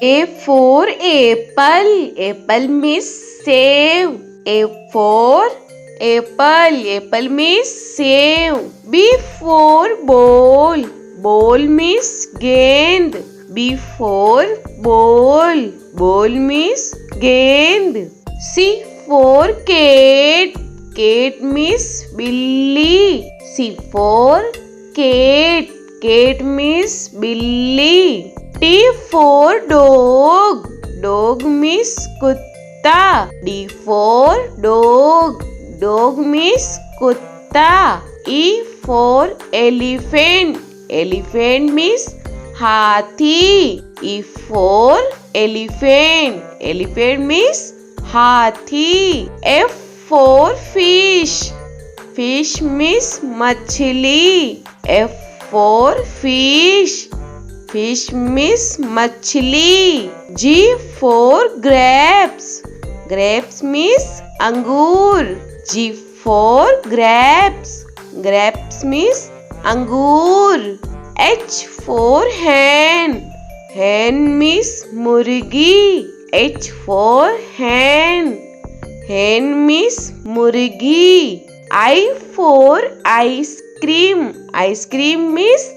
A for apple. Apple means save. A for apple. Apple means save. B for ball. Ball means gend. B for ball. Ball means gend. C for cat. Cat means billy. C for cat. Cat means billy. T for dog. Dog means kutta. D for dog. Dog means kutta. E for elephant. Elephant means hathi. E for elephant. Elephant means hathi. F for fish. Fish means machli. F for fish. Fish means machli. G for grapes. Grapes means angur. G for grapes. Grapes means angur. H for hen. Hen means murgi. H for hen. Hen means murgi. I for ice cream. Ice cream means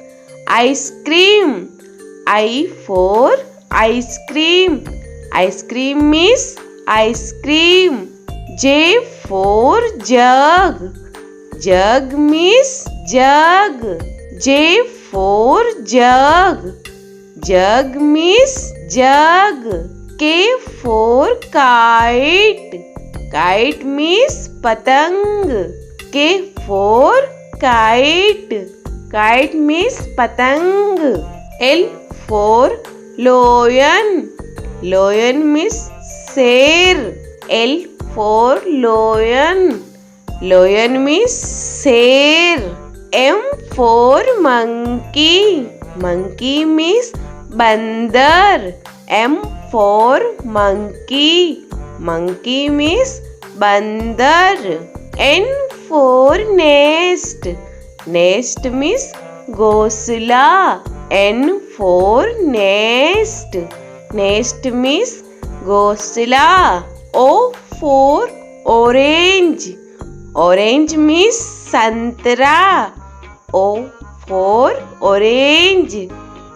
ice cream. I for ice cream. Ice cream means ice cream. J for jug. Jug means jug. J for jug. Jug means jug. K for kite. Kite means patang. K for kite. Kite means patang. L for lion. Lion means sher. L for lion. Lion means sher. M for monkey. Monkey means bandar. M for monkey. Monkey means bandar. N for nest. Nest means ghosla. N for nest. Nest means ghosla. O for orange. Orange means santra. O for orange.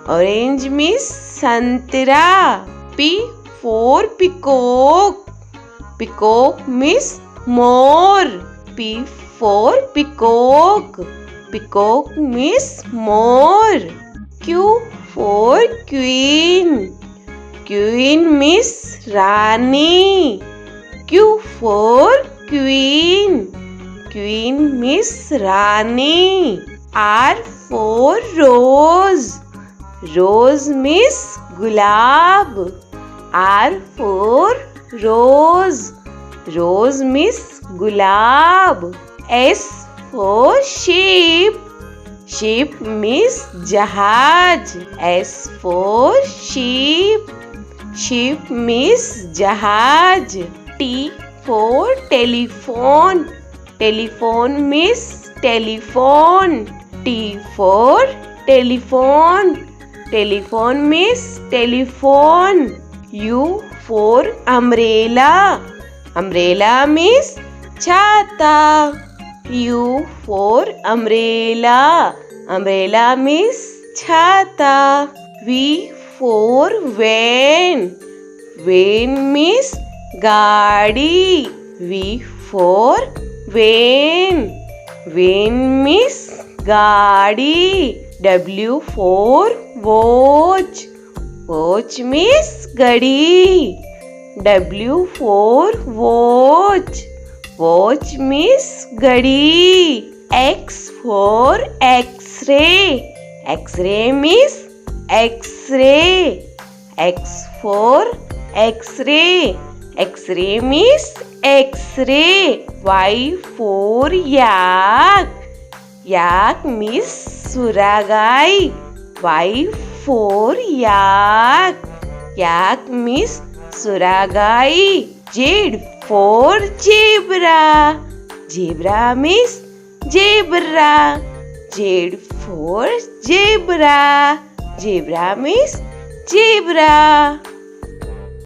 Orange means santra. P for peacock. Peacock means more. P for peacock. Peacock means more. Q for queen. Queen means Rani. Q for queen. Queen means Rani. R for rose. Rose means gulab. R for rose. Rose means gulab. S for sheep. Sheep means jahaj. S for sheep. Sheep means jahaj. T for telephone. Telephone means telephone. T for telephone. Telephone means telephone. U for umbrella. Umbrella means chhata. U for umbrella. Umbrella means chhata. V for van. Van means gaadi. V for van. Van means gaadi. W for watch. Watch means gadi. W for watch. Watch means gadi. X for X-ray. X-ray means X-ray. X for X-ray. X-ray means X-ray. Y for yak. Yak means suragai. Y for yak. Yak means suragai. Z for zebra. Zebra means zebra. Z for zebra. Zebra means zebra.